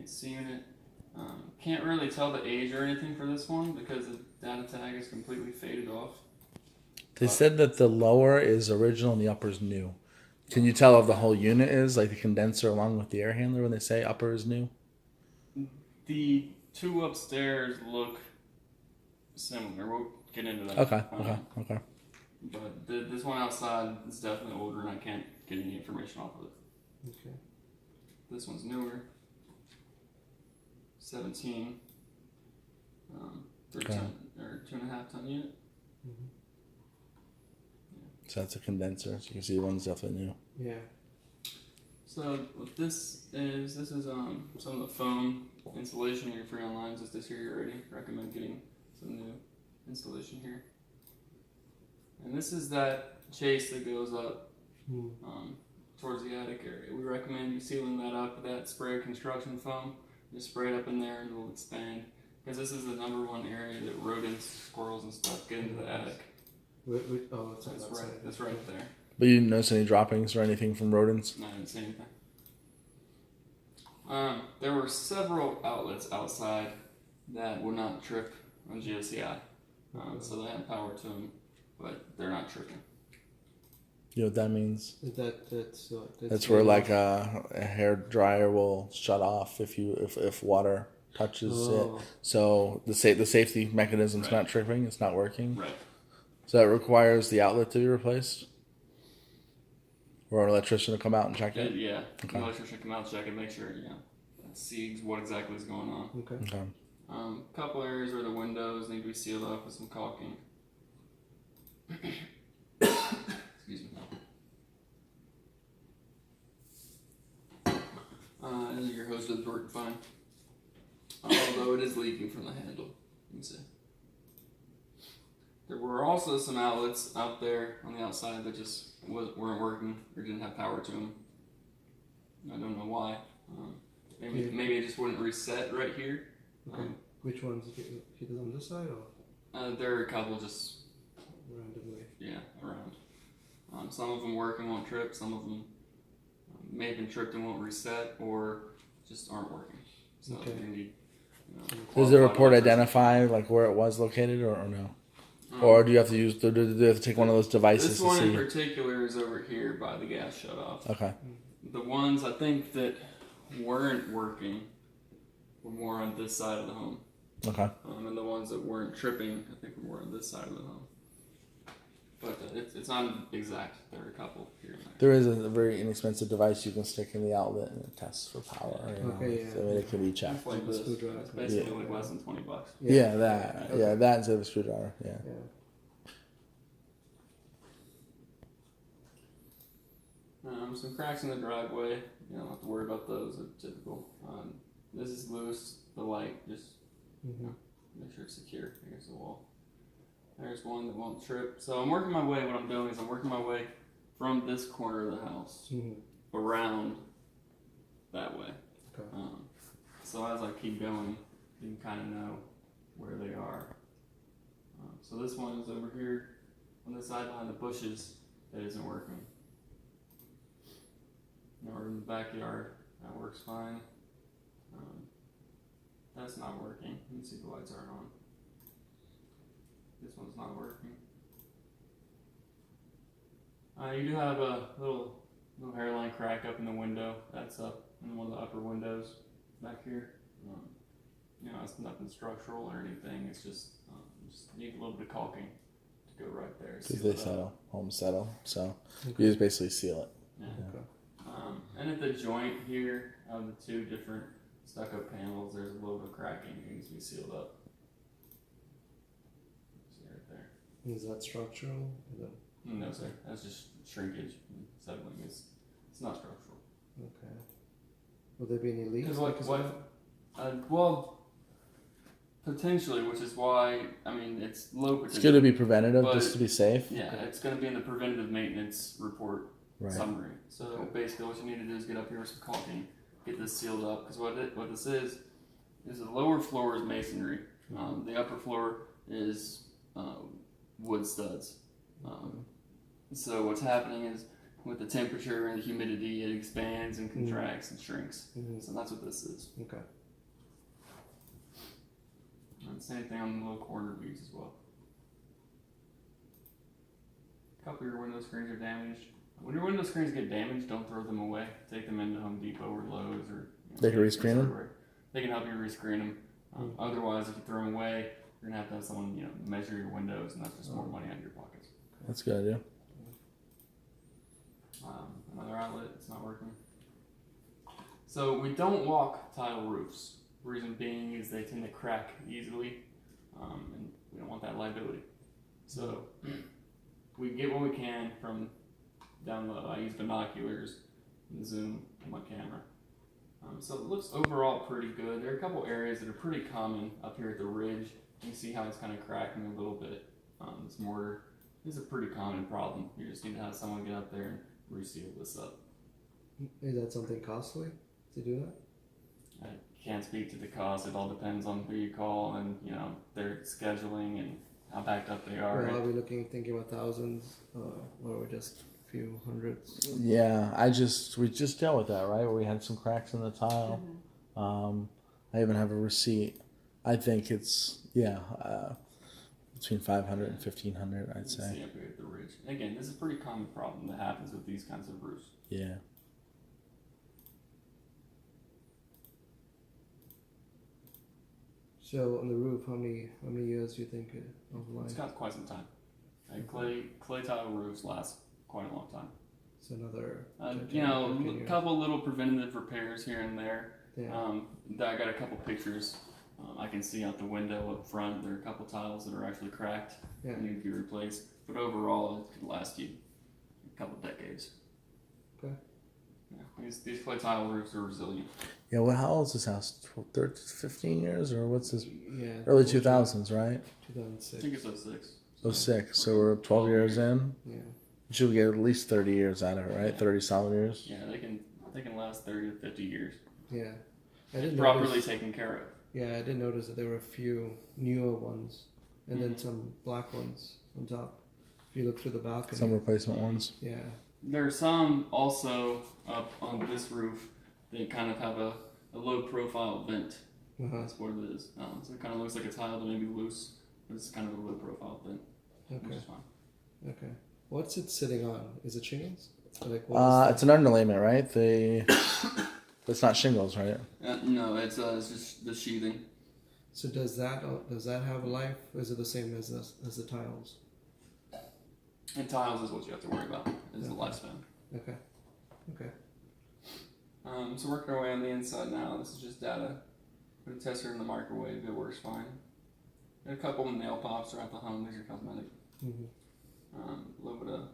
AC unit. Can't really tell the age or anything for this one because the data tag is completely faded off. They said that the lower is original and the upper is new. Can you tell if the whole unit is, like the condenser along with the air handler, when they say upper is new? The two upstairs look similar. We'll get into that. Okay. But this one outside is definitely older, and I can't get any information off of it. Okay. This one's newer. 17. 3-ton or 2.5 ton unit. Mm-hmm. So that's a condenser. So you can see one's definitely new. Yeah. So what this is some of the foam insulation. You're free online, just this here already. Recommend getting some new installation here. And this is that chase that goes up towards the attic area. We recommend you sealing that up with that spray construction foam. Just spray it up in there and it'll expand. Because this is the #1 area that rodents, squirrels, and stuff get into the attic. Oh, That's right there. But you didn't notice any droppings or anything from rodents? No, I didn't see anything. There were several outlets outside that would not trip on GFCI. So they had power to them, but they're not tripping. You know what that means? That's where like a hair dryer will shut off if water touches it. So the safety mechanism's not tripping. It's not working. Right. So that requires the outlet to be replaced, or an electrician to come out and check it. Yeah. Okay. The electrician come out, check it, make sure see what exactly is going on. Okay. Couple areas where the windows need to be sealed up with some caulking. Excuse me. Your hose does work fine, although it is leaking from the handle. You can see. There were also some outlets out there on the outside that just weren't working or didn't have power to them. I don't know why. Maybe it just wouldn't reset right here. Okay. Which ones? Hit it on this side or? There are a couple just randomly. Yeah, around. Some of them work and won't trip. Some of them may have been tripped and won't reset, or just aren't working. So you need. Does the report identify like where it was located, or no? Or do you have to use? Do you have to take one of those devices This to one see? in particular is over here by the gas shutoff. Okay. The ones I think that weren't working were more on this side of the home. Okay. And the ones that weren't tripping, I think, were more on this side of the home. But it's not exact. There are a couple here and there. There is a very inexpensive device you can stick in the outlet and it tests for power. Okay, yeah. So it can be checked. It's like this. It's basically like less than $20. Yeah, that instead of a screwdriver. Yeah. Some cracks in the driveway. You don't have to worry about those. They're typical. This is loose. The light just make sure it's secure against the wall. There's one that won't trip. So I'm working my way. What I'm doing is I'm working my way from this corner of the house around that way. Okay. So as I keep going, you can kind of know where they are. So this one is over here on the side behind the bushes. That isn't working. Now we're in the backyard. That works fine. That's not working. You can see the lights aren't on. This one's not working. You do have a little hairline crack up in the window. That's up in one of the upper windows back here. It's nothing structural or anything. It's just need a little bit of caulking to go right there. Because they settle, homes settle. So you just basically seal it. Yeah. Okay. And at the joint here of the two different stucco panels, there's a little bit of cracking. It needs to be sealed up. See right there. Is that structural? No, sir. That's just shrinkage and settling. It's not structural. Okay. Will there be any leaks? Well, potentially, which is why, it's low potential. It's good to be preventative, just to be safe. Yeah, it's going to be in the preventative maintenance report summary. So basically what you need to do is get up here with some caulking, get this sealed up, because what this is the lower floor is masonry. The upper floor is wood studs. So what's happening is with the temperature and the humidity, it expands and contracts and shrinks. So that's what this is. Okay. And same thing on the little corner beads as well. A couple of your window screens are damaged. When your window screens get damaged, don't throw them away. Take them into Home Depot or Lowe's or. They can rescreen them? They can help you rescreen them. Otherwise, if you throw them away, you're gonna have someone measure your windows, and that's just more money out of your pockets. That's a good idea. Another outlet, it's not working. So we don't walk tile roofs. Reason being is they tend to crack easily, and we don't want that liability. So we get what we can from down low. I use binoculars and zoom on my camera. So it looks overall pretty good. There are a couple areas that are pretty common up here at the ridge. You can see how it's kind of cracking a little bit. This mortar is a pretty common problem. You just need to have someone get up there and reseal this up. Is that something costly to do that? I can't speak to the cost. It all depends on who you call and their scheduling and how backed up they are. Well, are we thinking about thousands, or just a few hundreds? Yeah, we just dealt with that, right? Where we had some cracks in the tile. I even have a receipt. I think it's between 500 and 1,500, I'd say. See up here at the ridge. Again, this is a pretty common problem that happens with these kinds of roofs. Yeah. So on the roof, how many years do you think of life? It's got quite some time. Clay tile roofs last quite a long time. So another. A couple little preventative repairs here and there. Yeah. I got a couple pictures. I can see out the window up front. There are a couple tiles that are actually cracked and need to be replaced. But overall, it could last you a couple decades. Okay. Yeah, these clay tile roofs are resilient. Yeah, well, how old is this house? 15 years, or what's this? Yeah. Early 2000s, right? 2006. I think it's 06. 06, so we're 12 years in. Yeah. Should we get at least 30 years out of it, right? 30 solid years. Yeah, they can last 30 to 50 years. Yeah. I didn't properly notice, taken care of. Yeah, I did notice that there were a few newer ones, and then some black ones on top. If you look through the balcony. Some replacement ones. Yeah. There are some also up on this roof that kind of have a low profile vent. That's what it is. So it kind of looks like a tile that may be loose, but it's kind of a low profile vent. Okay. Which is fine. Okay. What's it sitting on? Is it shingles? Like It's an underlayment, right? It's not shingles, right? No, it's just the sheathing. So does that have a life? Or is it the same as the tiles? And tiles is what you have to worry about. Is the lifespan. Okay. Okay. So working our way on the inside now. This is just data. Put a tester in the microwave. It works fine. Got a couple of nail pops throughout the home. These are cosmetic. A little bit of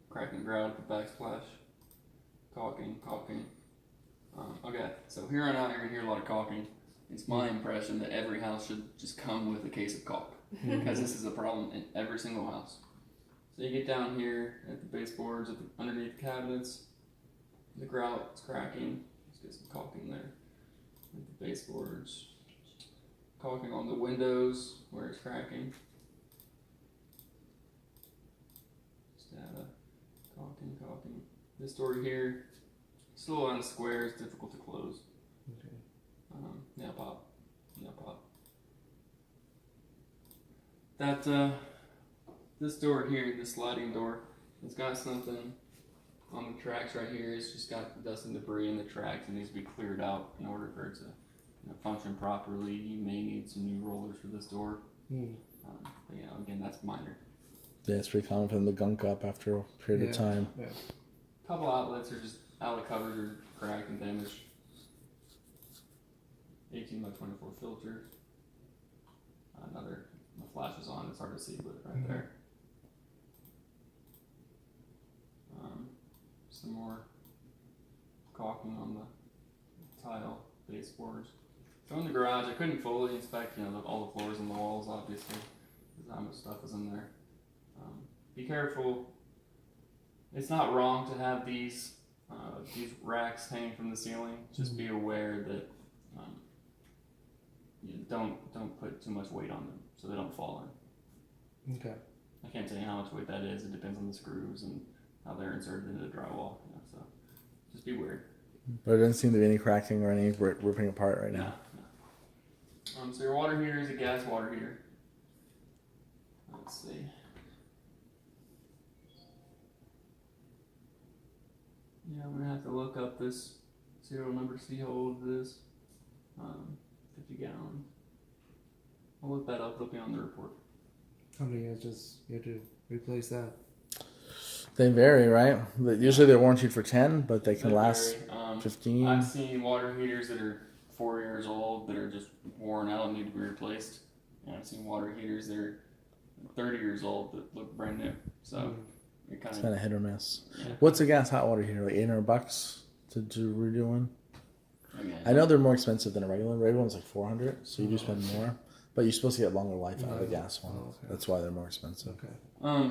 crack and grout at the backsplash. Caulking. Okay, so here on out, you're going to hear a lot of caulking. It's my impression that every house should just come with a case of caulk. Because this is a problem in every single house. So you get down here at the baseboards, underneath the cabinets, the grout is cracking. Let's get some caulking there. At the baseboards, caulking on the windows where it's cracking. Data, caulking. This door here, still on the square, it's difficult to close. Okay. Nail pop. This door here, this sliding door, it's got something on the tracks right here. It's just got dust and debris in the tracks. It needs to be cleared out in order for it to function properly. You may need some new rollers for this door. But again, that's minor. Yeah, it's pretty common for them to gunk up after a period of time. Yeah. A couple outlets are just outlet covers are cracked and damaged. 18 by 24 filter. The flash is on. It's hard to see, but right there. Some more caulking on the tile baseboards. So in the garage, I couldn't fully inspect, all the floors and the walls, obviously, because how much stuff is in there. Be careful. It's not wrong to have these racks hanging from the ceiling. Just be aware that don't put too much weight on them so they don't fall in. Okay. I can't tell you how much weight that is. It depends on the screws and how they're inserted into the drywall. So just be wary. But it doesn't seem to be any cracking or any ripping apart right now. No. So your water heater is a gas water heater. Let's see. Yeah, I'm gonna have to look up this serial number, see how old it is. 50 gallons. I'll look that up. It'll be on the report. How many years you have to replace that? They vary, right? But usually they're warranted for 10, but they can They last vary. 15. I've seen water heaters that are 4 years old that are just worn out and need to be replaced. And I've seen water heaters that are 30 years old that look brand new. So it kind It's of kind of hit or miss. yeah. What's a gas hot water heater? Like $800 to redo one? Again, I know they're more expensive than a regular one. Regular one's like 400, so you do spend more. But you're supposed to get longer life out of the gas one. Oh, okay. That's why they're more expensive. Okay.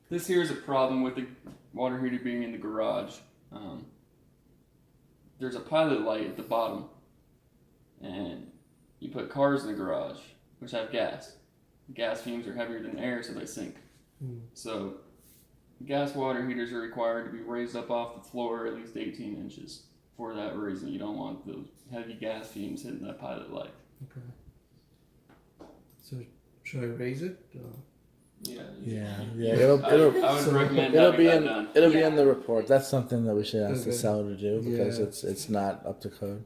This here is a problem with the water heater being in the garage. There's a pilot light at the bottom, and you put cars in the garage, which have gas. Gas fumes are heavier than air, so they sink. So, gas water heaters are required to be raised up off the floor at least 18 inches. For that reason, you don't want those heavy gas fumes hitting that pilot light. Okay. So should I raise it? Yeah. Yeah. I would recommend It'll having be that in done. it'll be in the report. That's something that we should ask the Okay. seller to do because Yeah. it's not up to code.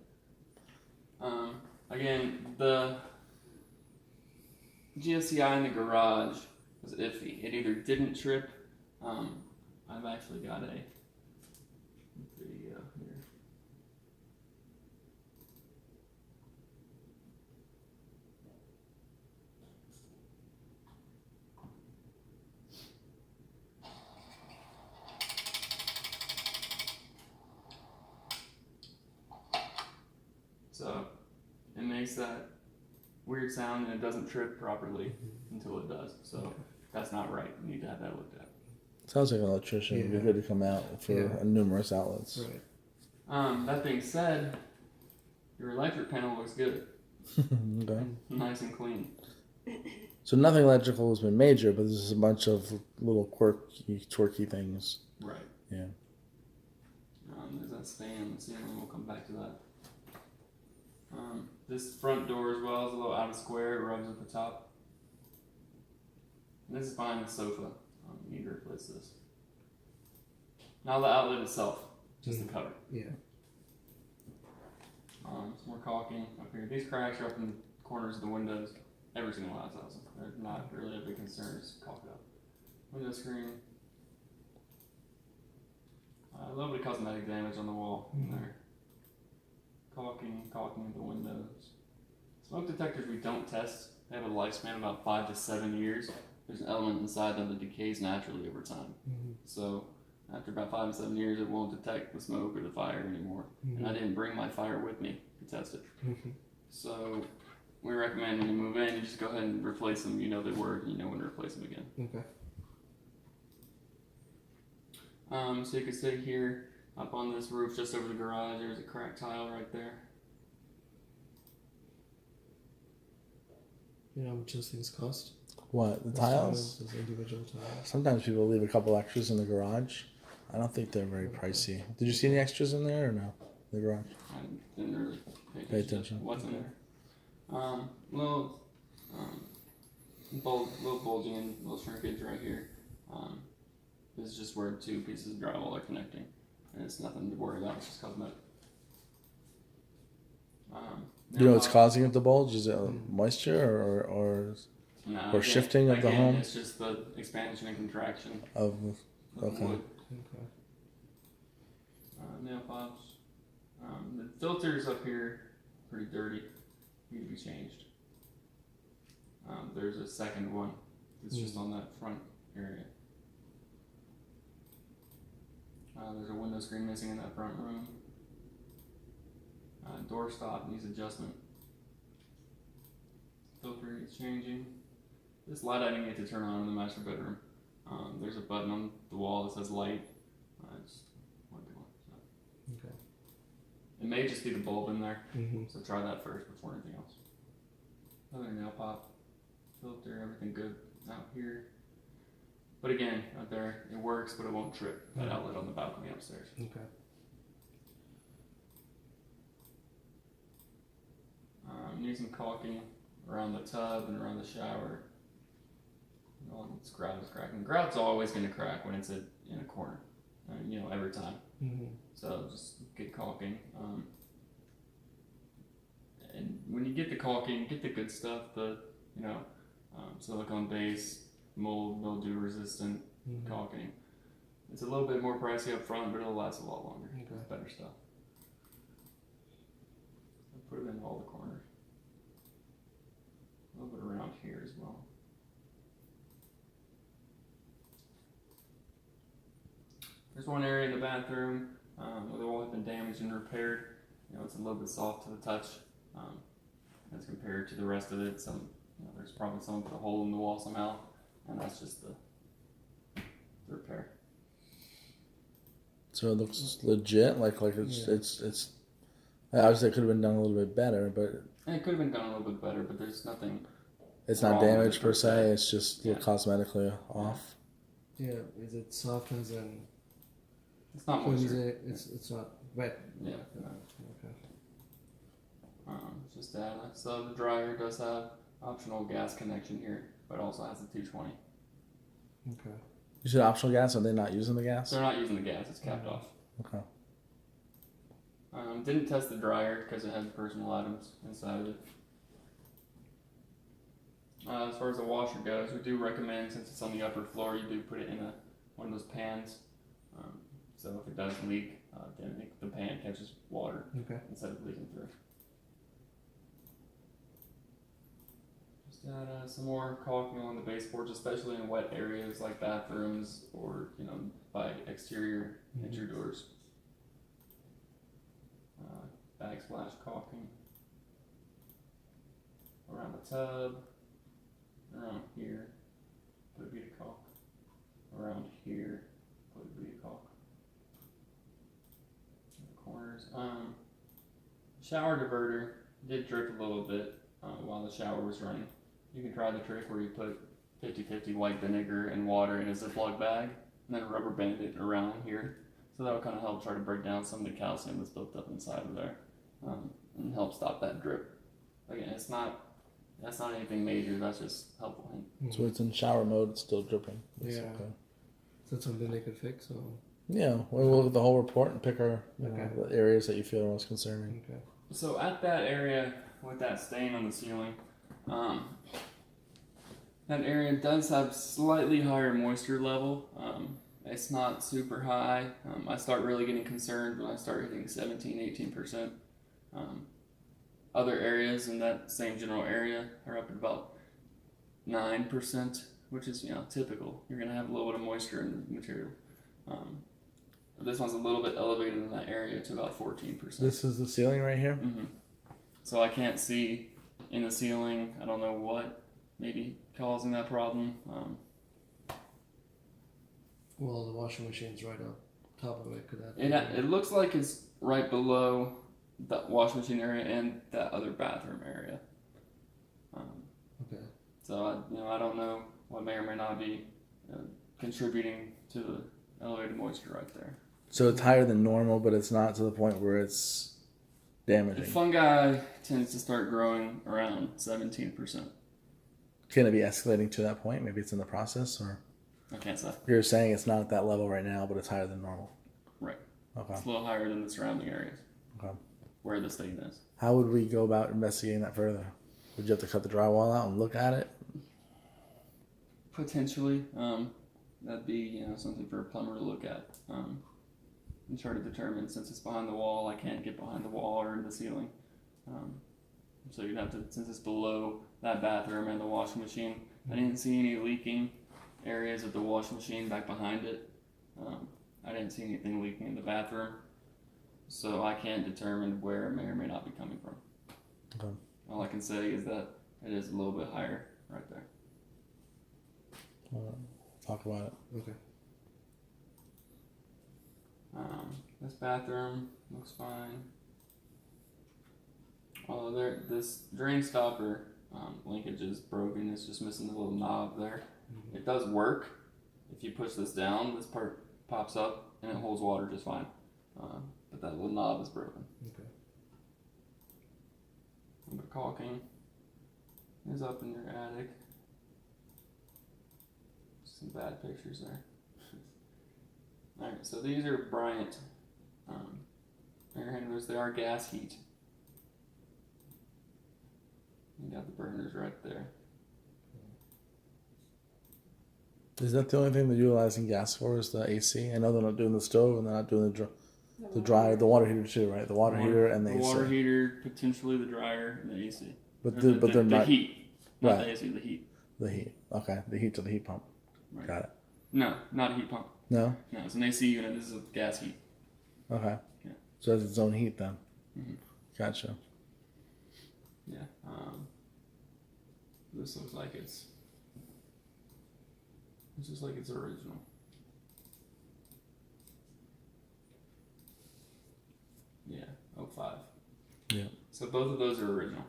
Again, the GFCI in the garage was iffy. It either didn't trip. I've actually got a video here. So it makes that weird sound and it doesn't trip properly until it does. So that's not right. You need to have that looked at. Sounds like an electrician. It'd be Yeah. good to come out for Yeah. numerous outlets. Right. That being said, your electric panel looks good, Okay. nice and clean. So nothing electrical has been major, but there's a bunch of little quirky, twerky things. Right. Yeah. There's that stand in the ceiling. We'll come back to that. This front door as well is a little out of square. It rubs at the top. And this is behind the sofa. You need to replace this. Now the outlet itself, just the cover. Yeah. Some more caulking up here. These cracks are up in the corners of the windows. Every single house has them. They're not really a big concern. It's caulked up. Window screen. A little bit of cosmetic damage on the wall in there. Caulking of the windows. Smoke detectors we don't test. They have a lifespan of about 5 to 7 years. There's an element inside them that decays naturally over time. So after about 5 to 7 years, it won't detect the smoke or the fire anymore. And I didn't bring my fire with me to test it. So we recommend when you move in, you just go ahead and replace them. You know they work, you know when to replace them again. Okay. So you can see here, up on this roof just over the garage, there's a cracked tile right there. You know how much those things cost? What, the Those tiles? Those individual tiles. Sometimes people leave a couple extras in the garage. I don't think they're very pricey. Did you see any extras in there or no? The garage? I didn't really Pay attention. to what's in there. Little bulging and little shrinkage right here. This is just where 2 pieces of drywall are connecting, and it's nothing to worry about. It's just cosmetic. You know what's causing it to bulge? Is it moisture No, or shifting of the home? It's just the expansion and contraction of of Okay. the wood. Okay. Nail pops. The filters up here pretty dirty. Need to be changed. There's a second one. It's just on that front area. There's a window screen missing in that front room. Door stop needs adjustment. Filter needs changing. This light I didn't get to turn on in the master bedroom. There's a button on the wall that says light. I just want to do one. So. Okay. It may just be the bulb in there, Mm-hmm. so try that first before anything else. Another nail pop, filter, everything good out here. But again, out there, it works, but it won't trip that outlet on the balcony upstairs. Okay. Needs some caulking around the tub and around the shower. It's grout is cracking. Grout's always going to crack when it's in a corner, every time. Mm-hmm. So just get caulking. And when you get the caulking, get the good stuff, silicone base, mold, mildew resistant caulking. It's a little bit more pricey up front, but it'll last a lot longer. Okay. It's better stuff. I'll put it in all the corners. A little bit around here as well. There's one area in the bathroom where the wall has been damaged and repaired. It's a little bit soft to the touch as compared to the rest of it. There's probably someone put a hole in the wall somehow, and that's just the repair. So it looks legit, like it's. Obviously, it could have been done a little bit better, but And it could have been done a little bit better, but there's nothing. it's not wrong with damaged it per se. It's just Yeah. cosmetically off. Yeah, is it soft as in It's not flimsy? moisture. It's not wet. Yeah. Okay. Just data. So the dryer does have optional gas connection here, but also has a 220. Okay. You said optional gas. Are they not using the gas? They're not using the gas; it's capped off. Okay. Didn't test the dryer because it has personal items inside of it. As far as the washer goes, we do recommend, since it's on the upper floor, you do put it in one of those pans. So if it does leak, then the pan catches water Okay. instead of leaking through. Just add some more caulking on the baseboards, especially in wet areas like bathrooms or by exterior entry doors. Backsplash caulking around the tub, around here, put a bead of caulk, around here, put a bead of caulk. In the corners. Shower diverter did drip a little bit while the shower was running. You can try the trick where you put 50-50 white vinegar and water in a Ziploc bag and then rubber band it around here. So that'll kind of help try to break down some of the calcium that's built up inside of there and help stop that drip. Again, that's not anything major. That's just helpful. So it's in shower mode. It's still dripping. It's Yeah. okay. Is that something they could fix? Or? Yeah. We'll look at the whole report and pick our Okay. the areas that you feel are most concerning. Okay. So at that area with that stain on the ceiling, that area does have slightly higher moisture level. It's not super high. I start really getting concerned when I start hitting 17-18%. Other areas in that same general area are up at about 9%, which is typical. You're gonna have a little bit of moisture in the material. This one's a little bit elevated in that area to about 14%. This is the ceiling right here. So I can't see in the ceiling. I don't know what maybe causing that problem. Well, the washing machine's right up top of it. Could that? It looks like it's right below that washing machine area and that other bathroom area. Okay. So I don't know what may or may not be contributing to the elevated moisture right there. So it's higher than normal, but it's not to the point where it's The damaging. fungi tends to start growing around 17%. Can it be escalating to that point? Maybe it's in the process, or I can't say. you're saying it's not at that level right now, but it's higher than normal. Right. Okay. It's a little higher than the surrounding areas Okay. where the stain is. How would we go about investigating that further? Would you have to cut the drywall out and look at it? Potentially, that'd be something for a plumber to look at and try to determine. Since it's behind the wall, I can't get behind the wall or in the ceiling. So you'd have to, since it's below that bathroom and the washing machine. I didn't see any leaking areas of the washing machine back behind it. I didn't see anything leaking in the bathroom, so I can't determine where it may or may not be coming from. Okay. All I can say is that it is a little bit higher right there. Talk about it. Okay. This bathroom looks fine. Although this drain stopper linkage is broken, it's just missing the little knob there. It does work. If you push this down, this part pops up and it holds water just fine. But that little knob is broken. Okay. A little bit of caulking. is up in your attic. Some bad pictures there. Alright, so these are Bryant air handlers. They are gas heat. You got the burners right there. Is that the only thing they're utilizing gas for? Is the AC? I know they're not doing the stove and they're not doing the dryer, the water heater too, right? The water heater and the AC. water heater, potentially the dryer, and the AC. But Or they're the not heat, not right. the AC, the heat. The heat. Okay, the heat to the heat pump. Right. Got it. No, not a heat pump. No. No, it's an AC unit. This is a gas heat. Okay. Yeah. So it's its own heat then. Mhm. Gotcha. Yeah. This looks like it's. It's just like it's original. Yeah, 05. Yeah. So both of those are original.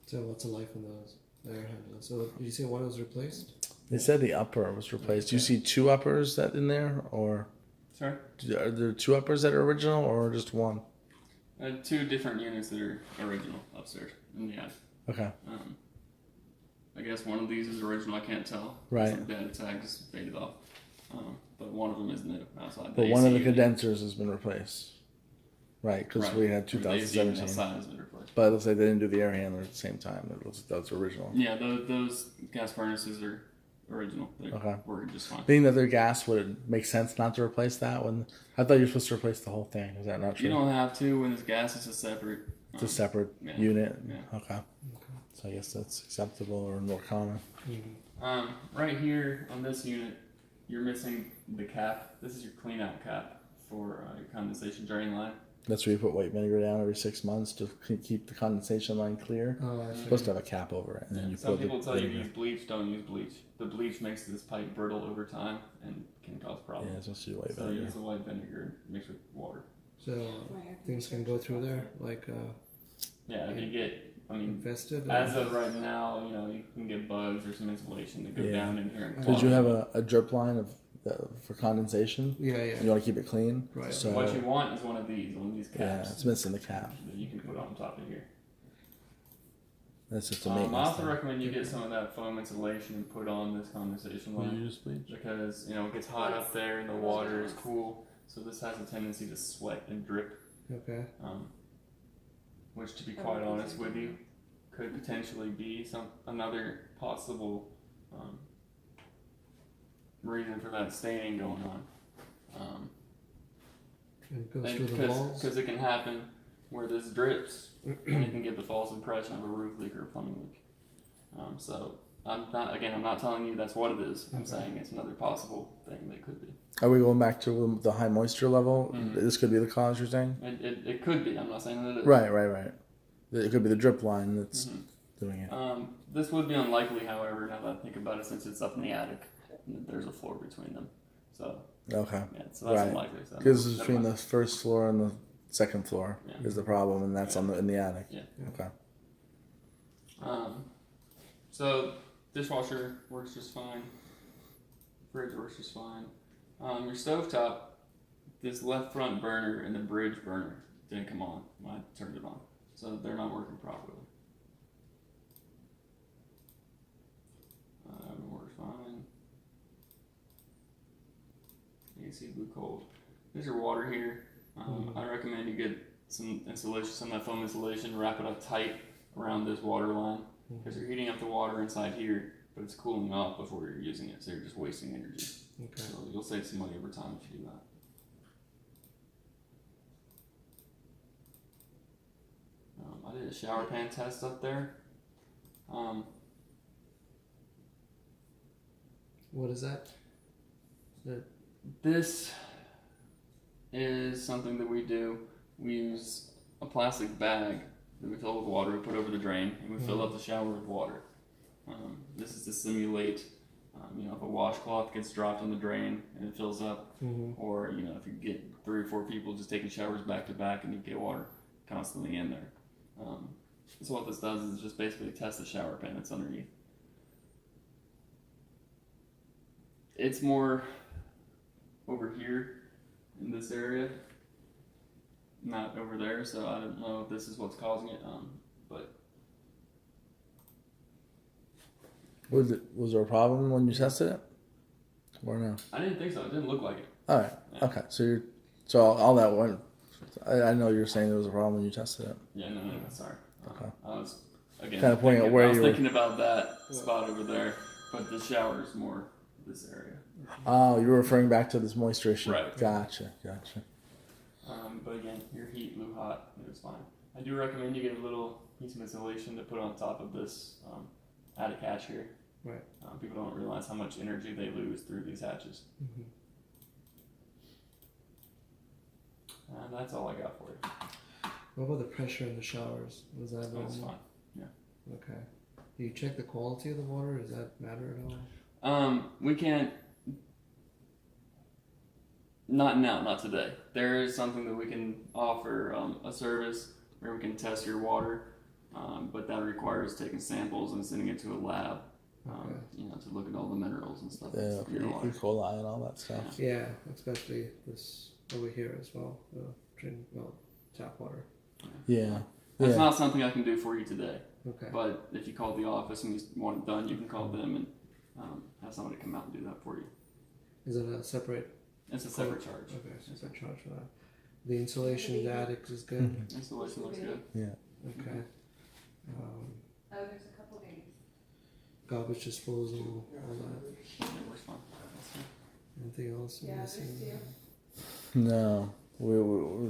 So what's the life in those air handlers? So did you say one was replaced? They said the upper was replaced. Do you see two uppers that in there, or Sorry? are there two uppers that are original, or just one? Two different units that are original upstairs in the attic. Okay. I guess one of these is original. I can't tell. Right. Some data tag is faded off. But one of them is new outside. But one of the AC unit. condensers has been replaced. Right, because Right. we had The AC unit 2017. outside has been replaced. But it looks like they didn't do the air handler at the same time. That was original. Yeah, those gas furnaces are original. They Okay. work just fine. Being that they're gas, would it make sense not to replace that one? I thought you were supposed to replace the whole thing. Is that not true? You don't have to when it's gas. It's a separate. It's a separate yeah. unit. Yeah. Okay. So I guess that's acceptable or more common. Right here on this unit, you're missing the cap. This is your clean out cap for your condensation drain line. That's where you put white vinegar down every 6 months to keep the condensation line clear. Oh, I It's see. supposed to have a cap over it, and then you Some put people the tell you to vinegar. use bleach. Don't use bleach. The bleach makes this pipe brittle over time and can cause Yeah, problems. it's supposed to be white So vinegar. use the white vinegar mixed with water. So things can go through there, like Yeah, if you get, I mean, infested. as of right now, you can get bugs or some insulation that go Yeah. down in here. And Did you clog have it. a drip line for condensation? yeah. You want to keep it clean. Right. So What you want is one of these yeah, caps it's missing the cap. that you can put on top of here. That's just a I maintenance also thing. recommend you get some of that foam insulation and put on this condensation Will you line use bleach? because it gets hot up there and the water is cool, so this has a tendency to sweat and drip. Okay. Which, to be quite honest with you, could potentially be another possible reason for that staining going on. And it goes through the walls. Because it can happen where this drips, and you can get the false impression of a roof leak or a plumbing leak. So I'm not telling you that's what it is. I'm saying it's another possible thing that could be. Are we going back to the high moisture level? Mhm. This could be the cause you're saying? It could be. I'm not saying that it is. Right. It could be the drip line that's Mhm. doing it. This would be unlikely, however, now that I think about it, since it's up in the attic and there's a floor between them. So Okay. yeah, so that's Right. unlikely. So Because never between mind. the first floor and the second floor Yeah. is the problem, and that's in the attic. Yeah. Okay. So dishwasher works just fine. Fridge works just fine. Your stovetop, this left front burner and the bridge burner didn't come on when I turned it on, so they're not working properly. Works fine. AC blue cold. There's your water here. I recommend you get some insulation, some of that foam insulation, wrap it up tight around this water line because you're heating up the water inside here, but it's cooling off before you're using it, so you're just wasting energy. Okay. So you'll save some money over time if you do that. I did a shower pan test up there. What is that? This is something that we do. We use a plastic bag that we fill with water, we put over the drain, and we fill up the shower with water. This is to simulate, if a washcloth gets dropped in the drain and it fills up, or if you get 3 or 4 people just taking showers back to back and you get water constantly in there. So what this does is just basically test the shower pan that's underneath. It's more over here in this area, not over there, so I don't know if this is what's causing it, but Was there a problem when you tested it? Or no? I didn't think so. It didn't look like it. All right. Yeah. Okay. So all that went. I know you're saying there was a problem when you tested it. Yeah, no, sorry. Okay. I was again Kinda pointing at where I was you were- thinking about that spot over there, but the shower is more this area. Oh, you're referring back to this moisture issue. Right. Gotcha. But again, your heat blew hot. It was fine. I do recommend you get a little piece of insulation to put on top of this attic hatch here. Right. People don't realize how much energy they lose through these hatches. Mm-hmm. And that's all I got for you. What about the pressure in the showers? Was that That's normal? fine. Okay. Do you check the quality of the water? Does that matter at all? We can't. Not now, not today. There is something that we can offer a service where we can test your water, but that requires taking samples and sending it to a lab. Okay. To look at all the minerals and stuff. Yeah. that's in your E. water. coli and all that stuff. Yeah, especially this over here as well. Tap water. Yeah. That's Yeah. not something I can do for you today. Okay. But if you call the office and you want it done, you can call them and have somebody come out and do that for you. Is it a separate? It's a separate charge. Okay, separate charge for that. The insulation in the attic is good. Mhm. Installation looks good. Okay. There's a couple games. Garbage disposal, all that. It works fine. That's fine. Anything else? I'm Yeah, there's missing? No.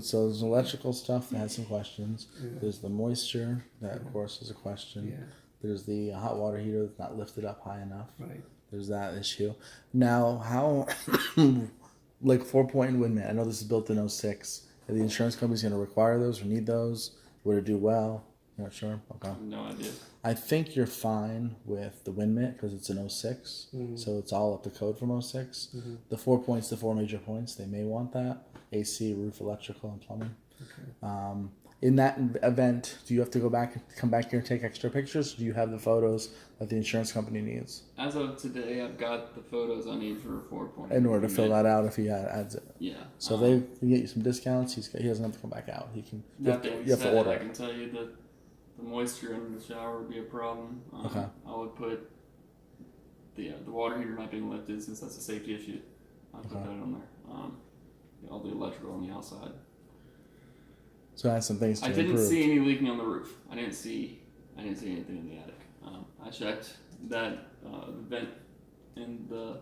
So there's electrical stuff that has some questions. Yeah. There's the moisture that, of course, is a question. Yeah. There's the hot water heater that's not lifted up high enough. Right. There's that issue. Now, how, like 4-point windmill, I know this is built in 06. Are the insurance company's going to require those or need those? Would it do well? You're not sure? Okay. No idea. I think you're fine with the windmill because it's an 06. Mhm. So it's all up to code from 06. Mhm. The 4 points, the 4 major points, they may want that. AC, roof, electrical, and plumbing. Okay. In that event, do you have to come back here and take extra pictures? Or do you have the photos that the insurance company needs As of today, I've got the photos I need for a 4-point. in order to fill that out if he adds it? Yeah. So they can get you some discounts. He doesn't have to come back out. He can. You That have to, being you have to said, order I it. can tell you that the moisture in the shower would be a problem. Okay. I would put the water heater not being lifted since that's a safety issue. I'll put Okay. that on there. All the electrical on the outside. So that's some things to I didn't improve. see any leaking on the roof. I didn't see anything in the attic. I checked that the vent in the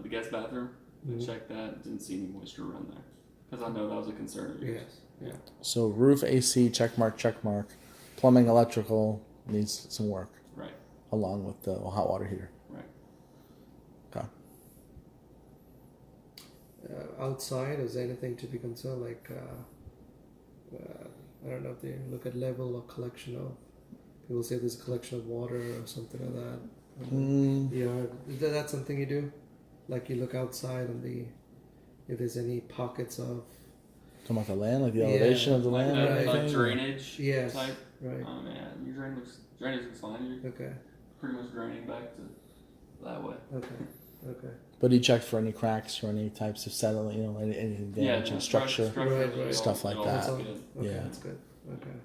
guest bathroom. Mhm. Checked that. Didn't see any moisture run there because I know that was a concern of yours. Yes. Yeah. So roof, AC, check mark. Plumbing, electrical needs some work Right. along with the hot water heater. Right. Okay. Outside, is there anything to be concerned? Like, I don't know if they look at level or collection of. People say there's a collection of water or something like that. Yeah, is that something you do? Like you look outside and if there's any pockets of. Talking about the land, like the Yeah. elevation of the Like, land, and right. like everything? drainage Yes. type. Right. Yeah, your drainage looks fine. You're Okay. pretty much draining back to that way. Okay. But he checked for any cracks or any types of settling, anything damaging no, structure. Right, right. Stuff like it all that. looks good. Okay, Yeah. that's good. Okay.